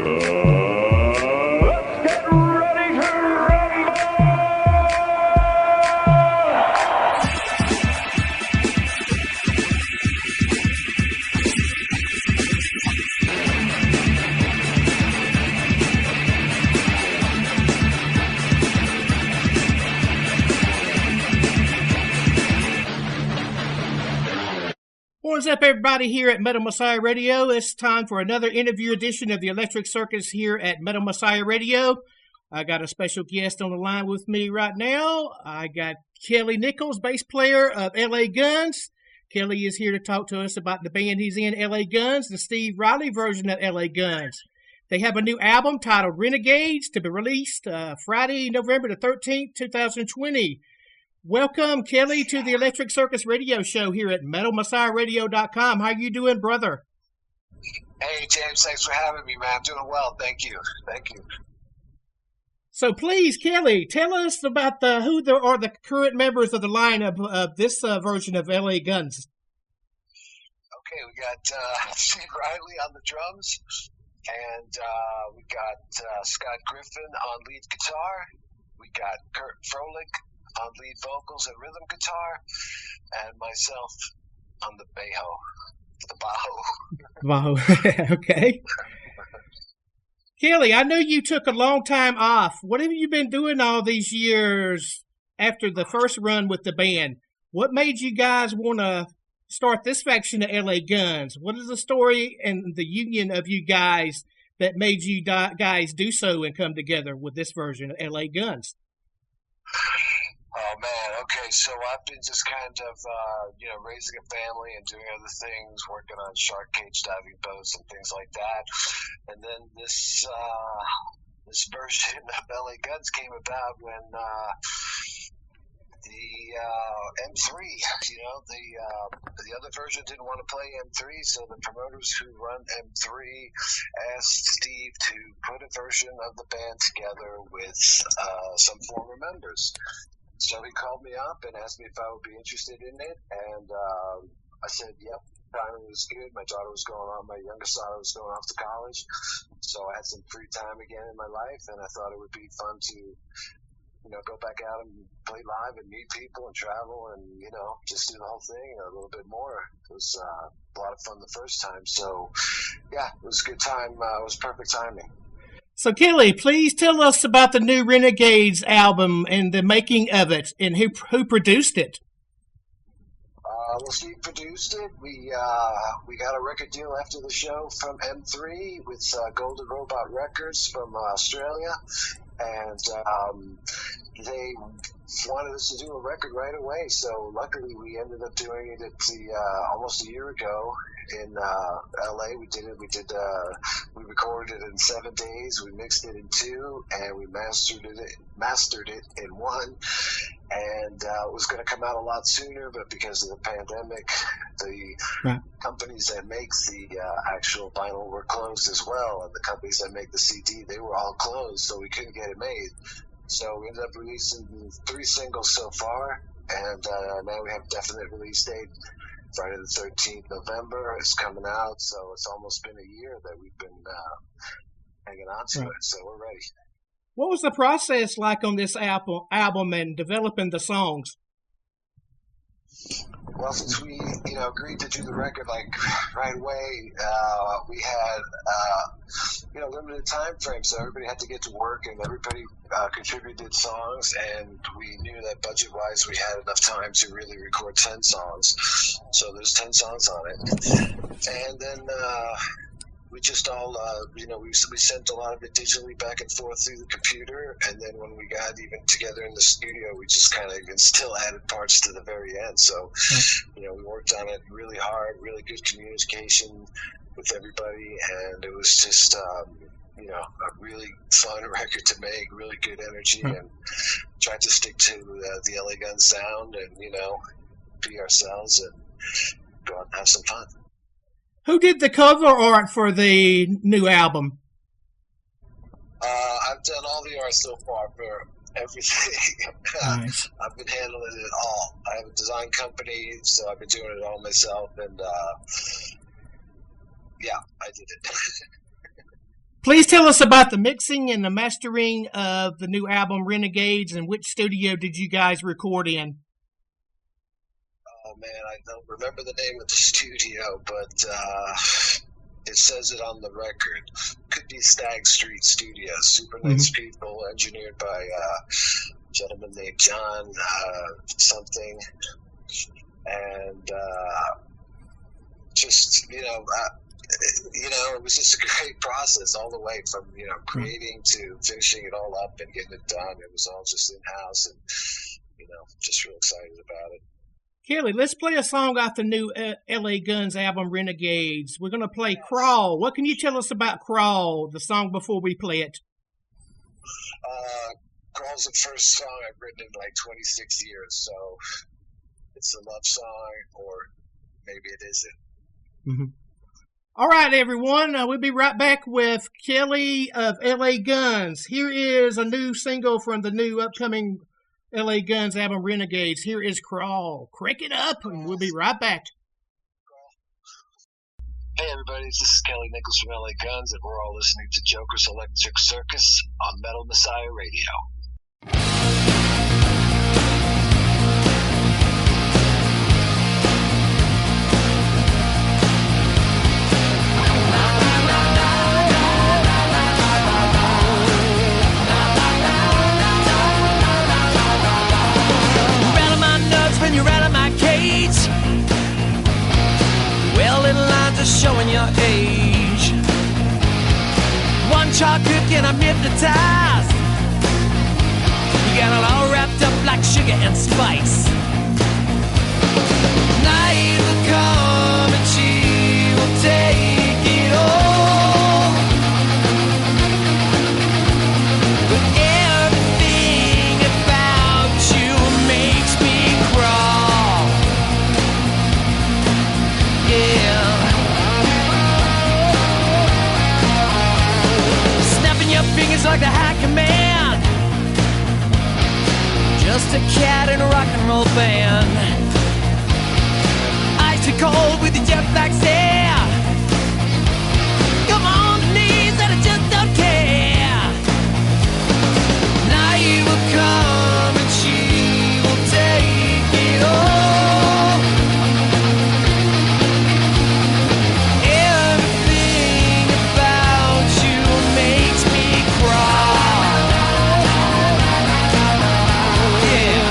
Let's get ready to rumble! What's up, everybody, here at Metal Messiah Radio? It's time for another interview edition of the Electric Circus here at Metal Messiah Radio. I got a special guest on the line with me right now. I got Kelly Nichols, bass player of L.A.GUNS. Kelly is here to talk to us about the band he's in, L.A.GUNS, the Steve Riley version of L.A.GUNS. They have a new album titled Renegades to be released Friday, November the 13th, 2020. Welcome, Kelly, to the Electric Circus Radio Show here at MetalMessiahRadio.com. How you doing, brother? Hey, James, thanks for having me, man. I'm doing well. Thank you. So please, Kelly, tell us about who are the current members of the lineup of this version of L.A.GUNS. Okay, we got Steve Riley on the drums, and we got Scott Griffin on lead guitar. We got Kurt Frohlich on lead vocals and rhythm guitar, and myself on the bajo. Okay. Kelly, I know you took a long time off. What have you been doing all these years after the first run with the band? What made you guys want to start this faction of L.A.GUNS? What is the story and the union of you guys that made you guys do so and come together with this version of L.A.GUNS? Oh, man. Okay, so I've been just kind of, raising a family and doing other things, working on shark cage diving boats and things like that. And then this version of L.A.GUNS came about when the M3, the other version didn't want to play M3, so the promoters who run M3 asked Steve to put a version of the band together with some former members. So he called me up and asked me if I would be interested in it, and I said, yep. Timing was good. My youngest daughter was going off to college, so I had some free time again in my life, and I thought it would be fun to, go back out and play live and meet people and travel and, just do the whole thing a little bit more. It was a lot of fun the first time, so yeah, it was a good time. It was perfect timing. So, Kelly, please tell us about the new Renegades album and the making of it, and who produced it. Well, Steve produced it. We got a record deal after the show from M3 with Golden Robot Records from Australia, and they wanted us to do a record right away. So luckily, we ended up doing it almost a year ago in L.A. We did it. We recorded it in 7 days. We mixed it in 2, and we mastered it in 1. And it was going to come out a lot sooner, but because of the pandemic, the companies that make the actual vinyl were closed as well, and the companies that make the CD, they were all closed, so we couldn't get it made. So we ended up releasing 3 singles so far, and now we have a definite release date. Friday the 13th, November is coming out, so it's almost been a year that we've been hanging on to it, so we're ready. What was the process like on this album and developing the songs? Well, since we, agreed to do the record right away, we had limited time frame, so everybody had to get to work, and everybody contributed songs, and we knew that budget-wise we had enough time to really record 10 songs. So there's 10 songs on it, and then we just all, we sent a lot of it digitally back and forth through the computer, and then when we got even together in the studio, we just kind of even still added parts to the very end. So, we worked on it really hard, really good communication with everybody, and it was just, a really fun record to make, really good energy, and tried to stick to the L.A.GUNS sound and, be ourselves and go out and have some fun. Who did the cover art for the new album? I've done all the art so far for everything. Nice. I've been handling it all. I have a design company, so I've been doing it all myself, and yeah, I did it. Please tell us about the mixing and the mastering of the new album Renegades, and which studio did you guys record in? Oh man, I don't remember the name of the studio, but it says it on the record. Could be Stag Street Studios. Super nice people, engineered by a gentleman named John something, and just it was just a great process all the way from creating to finishing it all up and getting it done. It was all just in house, and just real excited about it. Kelly, let's play a song off the new L.A.GUNS album, Renegades. We're going to play Crawl. What can you tell us about Crawl, the song, before we play it? Crawl's the first song I've written in like 26 years, so it's a love song, or maybe it isn't. Mm-hmm. All right, everyone. We'll be right back with Kelly of L.A.GUNS. Here is a new single from the new upcoming L.A.GUNS album, Renegades. Here is Crawl. Crank it up, and we'll be right back. Hey, everybody. This is Kelly Nichols from L.A.GUNS, and we're all listening to Joker's Electric Circus on Metal Messiah Radio. You're out of my cage. Well, little lines are showing your age. One chalk hook and I'm hypnotized. You got it all wrapped up like sugar and spice. Night will come and she will take it all. But everything about you makes me crawl. Yeah. Snapping your fingers like the high command. Just a cat in a rock and roll band. Icy cold with the jet black stare. Come on the knees and I just don't care. Night will come and she will take it all. Everything about you makes me crawl. Yeah.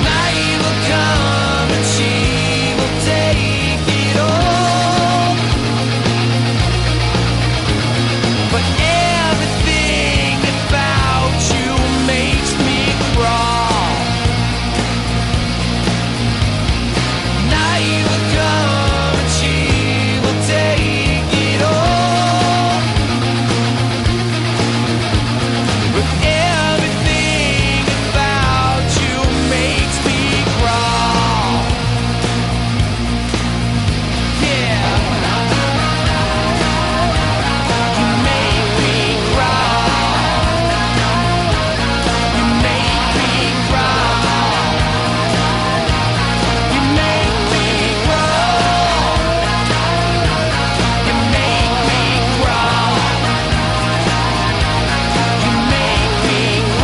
Night will come and she will take it all. But everything about you makes me crawl. Night will come and she will take it all. But everything about you makes me crawl. Yeah. You make me crawl. You make me crawl. You make me crawl. You make me crawl. You make me crawl.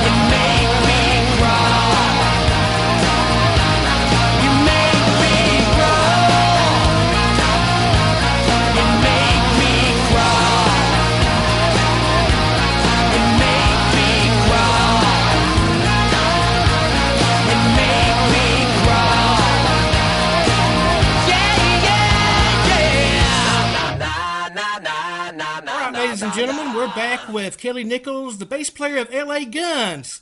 You make me crawl. You make me crawl. You make me crawl. You make me crawl. You make me crawl. Yeah, yeah, yeah. All right, ladies and gentlemen, we're back with Kelly Nichols, the bass player of L.A.GUNS.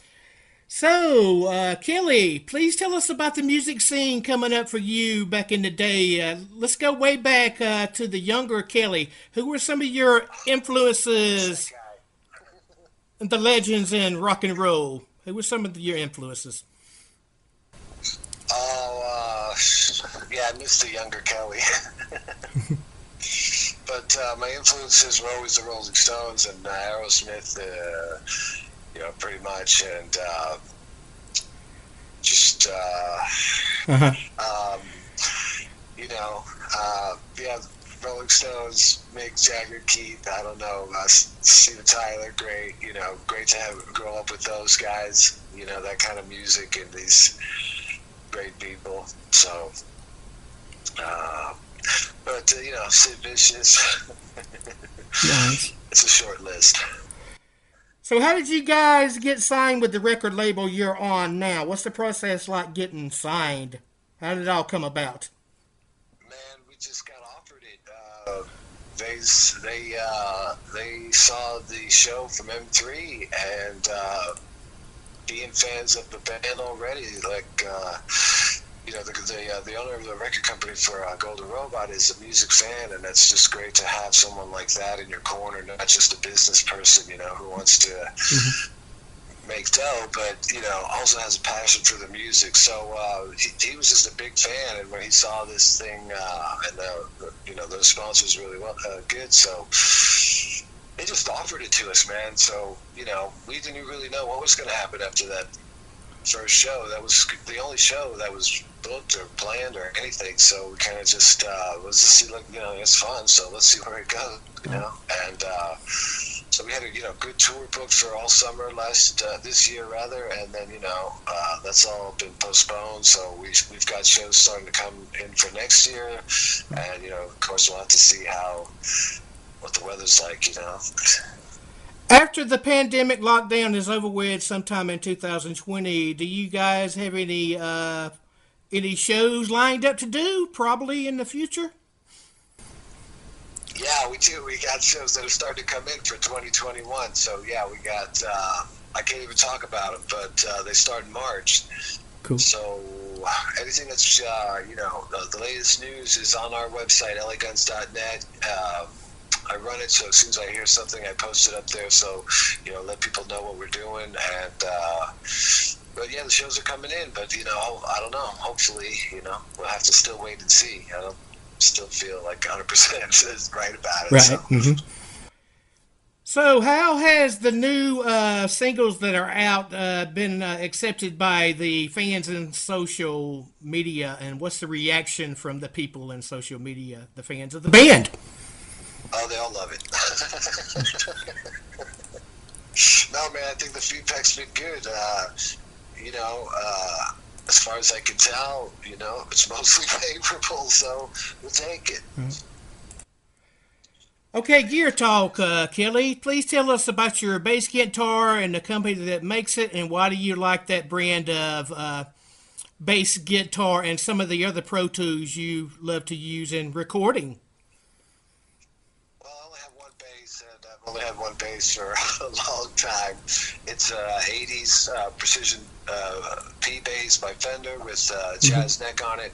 So, Kelly, please tell us about the music scene coming up for you back in the day. Let's go way back to the younger Kelly. Who were some of your That influences, guy. the legends in rock and roll? Who were some of your influences? Oh, yeah, I missed the younger Kelly. But my influences were always the Rolling Stones and Aerosmith, pretty much, and just, Uh-huh. um, yeah, Rolling Stones, Mick Jagger, Keith, I don't know, Steven Tyler, great, great to grow up with those guys, that kind of music and these great people. So, but Sid Vicious. Nice. It's a short list. So, how did you guys get signed with the record label you're on now? What's the process like getting signed? How did it all come about? Man, we just got offered it. They saw the show from M3 and being fans of the band already, like. The owner of the record company for Golden Robot is a music fan, and it's just great to have someone like that in your corner, not just a business person, who wants to make dough, but, also has a passion for the music. So he was just a big fan, and when he saw this thing, and the response was really good, so they just offered it to us, man. So, we didn't really know what was going to happen after that first show. That was the only show that was booked or planned or anything, so we kind of just let's just see, it's fun, so let's see where it goes, and so we had a good tour booked for all summer this year rather, and then that's all been postponed, so we've got shows starting to come in for next year, and of course we'll have to see what the weather's like. After the pandemic lockdown is over with sometime in 2020, do you guys have any shows lined up to do probably in the future? Yeah, we do. We got shows that are starting to come in for 2021. So yeah, we got. I can't even talk about them, but they start in March. Cool. So anything that's the latest news is on our website, LAGUNS.net. I run it, so as soon as I hear something, I post it up there. So let people know what we're doing, and but yeah, the shows are coming in. But I don't know. Hopefully, we'll have to still wait and see. I don't still feel like 100% is right about it. Right. So. Mm-hmm. So, how has the new singles that are out been accepted by the fans in social media, and what's the reaction from the people in social media, the fans of the band? Oh, they all love it. No, man, I think the feedback's been good. As far as I can tell, it's mostly favorable, so we'll take it. Okay, Gear Talk, Kelly. Please tell us about your bass guitar and the company that makes it, and why do you like that brand of bass guitar and some of the other Pro Tools you love to use in recording? I've only had one bass for a long time. It's a 80s precision P bass by Fender with jazz neck on it,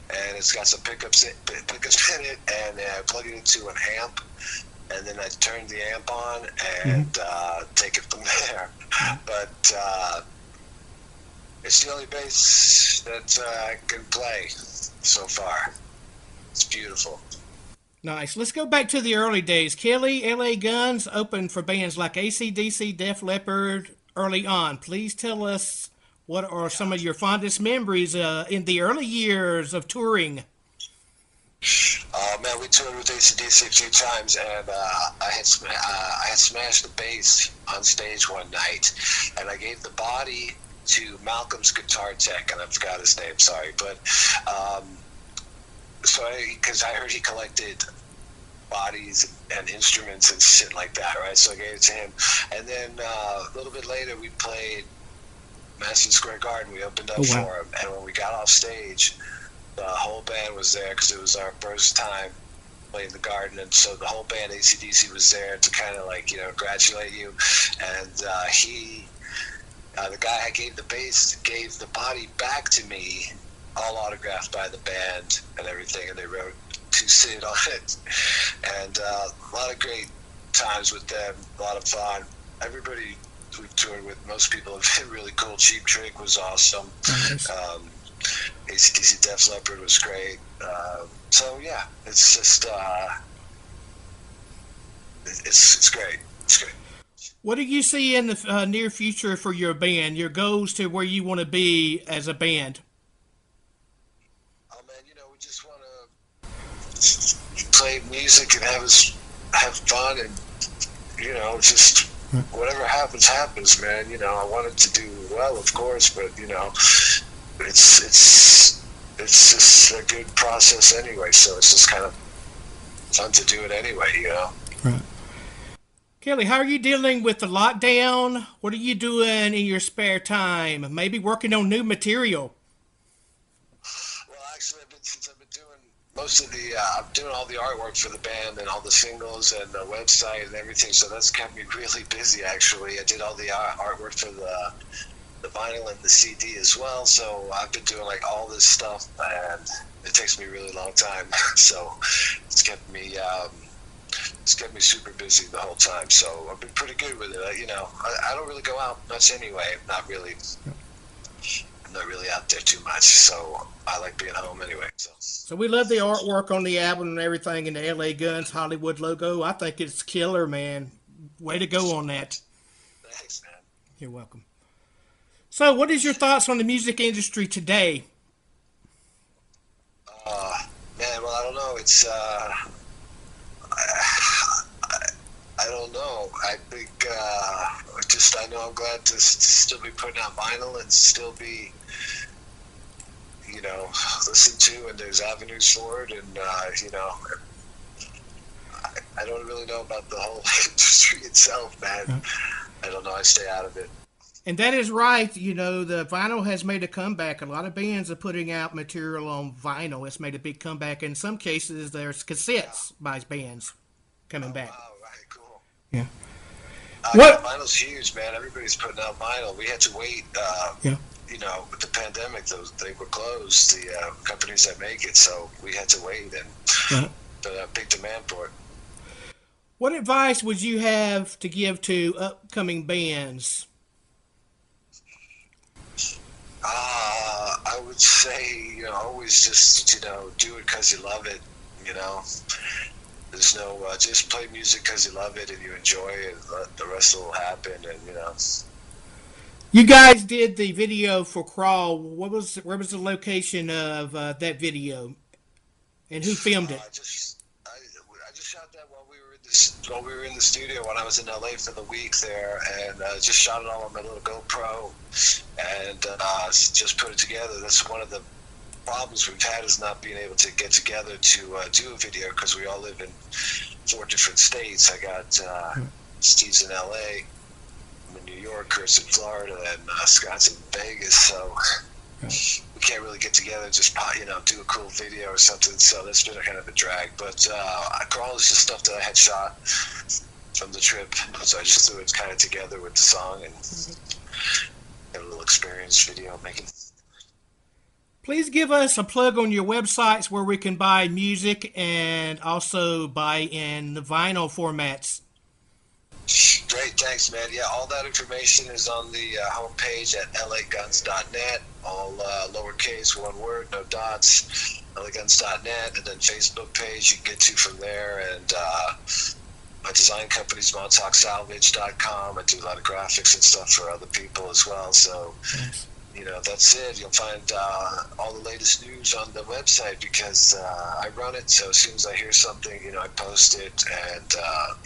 and it's got some pickups in it, and I plug it into an amp, and then I turn the amp on and take it from there. But it's the only bass that I can play so far. It's beautiful. Nice. Let's go back to the early days. Kelly, L.A.GUNS opened for bands like AC/DC, Def Leppard early on. Please tell us what are some of your fondest memories in the early years of touring. Man, we toured with AC/DC a few times, and I had smashed the bass on stage one night, and I gave the body to Malcolm's guitar tech, and I forgot his name, sorry, but because I heard he collected bodies and instruments and shit like that, right? So I gave it to him, and then a little bit later we played Madison Square Garden. We opened up for him, and when we got off stage, the whole band was there because it was our first time playing the Garden, and so the whole band, AC/DC, was there to kind of congratulate you, and he The guy I gave the bass gave the body back to me, all autographed by the band and everything, and they wrote "To Sid" on it. And a lot of great times with them, a lot of fun. Everybody we've toured with, most people have been really cool. Cheap Trick was awesome. Nice. AC/DC Def Leppard was great. So yeah, it's just it's great. It's great. What do you see in the near future for your band? Your goals to where you want to be as a band? Oh man, we just want to play music and have fun, and just whatever happens, man. I wanted to do well, of course, but it's just a good process anyway. So it's just kind of fun to do it anyway, Right. Kelly, how are you dealing with the lockdown? What are you doing in your spare time? Maybe working on new material. Well, actually, since I've been doing most of I'm doing all the artwork for the band and all the singles and the website and everything. So that's kept me really busy. Actually, I did all the artwork for the vinyl and the CD as well. So I've been doing like all this stuff, and it takes me a really long time. So it's kept me super busy the whole time. So I've been pretty good with it. I don't really go out much anyway. I'm not really out there too much. So I like being home anyway. So we love the artwork on the album and everything, and the L.A.GUNS Hollywood logo. I think it's killer, man. Way to go on that. Thanks, man. You're welcome. So what is your thoughts on the music industry today? Man, well, I don't know. It's I don't know. I think I know I'm glad to still be putting out vinyl and still be, listened to, and there's avenues for it, and I don't really know about the whole industry itself, man. I don't know. I stay out of it. And that is right. The vinyl has made a comeback. A lot of bands are putting out material on vinyl. It's made a big comeback. In some cases, there's cassettes by bands coming back. Wow, right, cool. Yeah. What? Vinyl's huge, man. Everybody's putting out vinyl. We had to wait. With the pandemic, they were closed. The companies that make it, so we had to wait, and big demand for it. What advice would you have to give to upcoming bands? I would say, always just, do it because you love it, There's no, just play music because you love it and you enjoy it, and the rest will happen, and, You guys did the video for Crawl. Where was the location of that video? And who filmed it? I just shot that while we were in the studio when I was in LA for the week there, and just shot it all on my little GoPro, and just put it together. That's one of the problems we've had, is not being able to get together to do a video, because we all live in 4 different states. I got Steve's in LA, I'm in New York, Kurt's in Florida, and Scott's in Vegas. So we can't really get together and just do a cool video or something. So that's been kind of a drag. But Crawl is just stuff that I had shot from the trip, so I just threw it kind of together with the song and had a little experience video making. Please give us a plug on your websites where we can buy music and also buy in the vinyl formats. Great, thanks, man. Yeah, all that information is on the homepage at L.A.GUNS.net. All lowercase, one word, no dots. L.A.GUNS.net, and then Facebook page you can get to from there. And my design company's MontaukSalvage.com. I do a lot of graphics and stuff for other people as well. So, that's it. You'll find all the latest news on the website, because I run it. So as soon as I hear something, I post it, and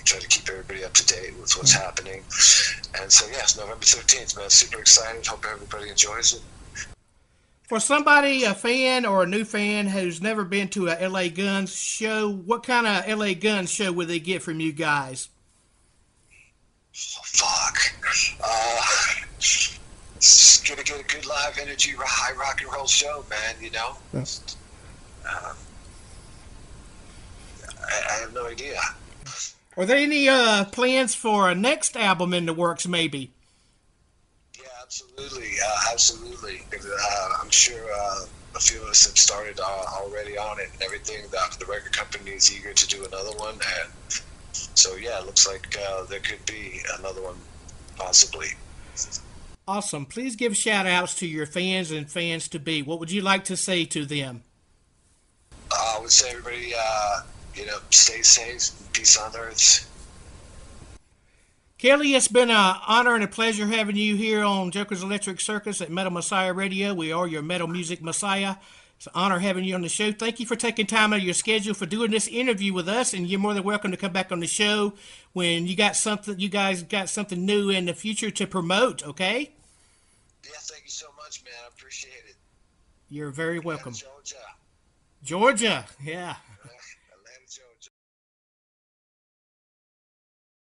try to keep everybody up to date with what's happening. And so, it's November 13th, man. Super excited. Hope everybody enjoys it. For somebody, a fan or a new fan who's never been to a L.A.GUNS show, what kind of L.A.GUNS show would they get from you guys? Oh, fuck. It's gonna get a good live energy, high rock and roll show, man. I have no idea. Are there any plans for a next album in the works, maybe? Yeah, absolutely. absolutely. I'm sure a few of us have started already on it and everything. The record company is eager to do another one, and so yeah, it looks like there could be another one possibly. Awesome. Please give shout outs to your fans and fans to be. What would you like to say to them? I would say everybody, stay safe, peace on earth. Kelly, it's been an honor and a pleasure having you here on Joker's Electric Circus at Metal Messiah Radio. We are your metal music messiah. It's an honor having you on the show. Thank you for taking time out of your schedule for doing this interview with us, and you're more than welcome to come back on the show when you guys got something new in the future to promote, okay? Yeah, thank you so much, man. I appreciate it. You're very welcome. Georgia. Georgia, yeah.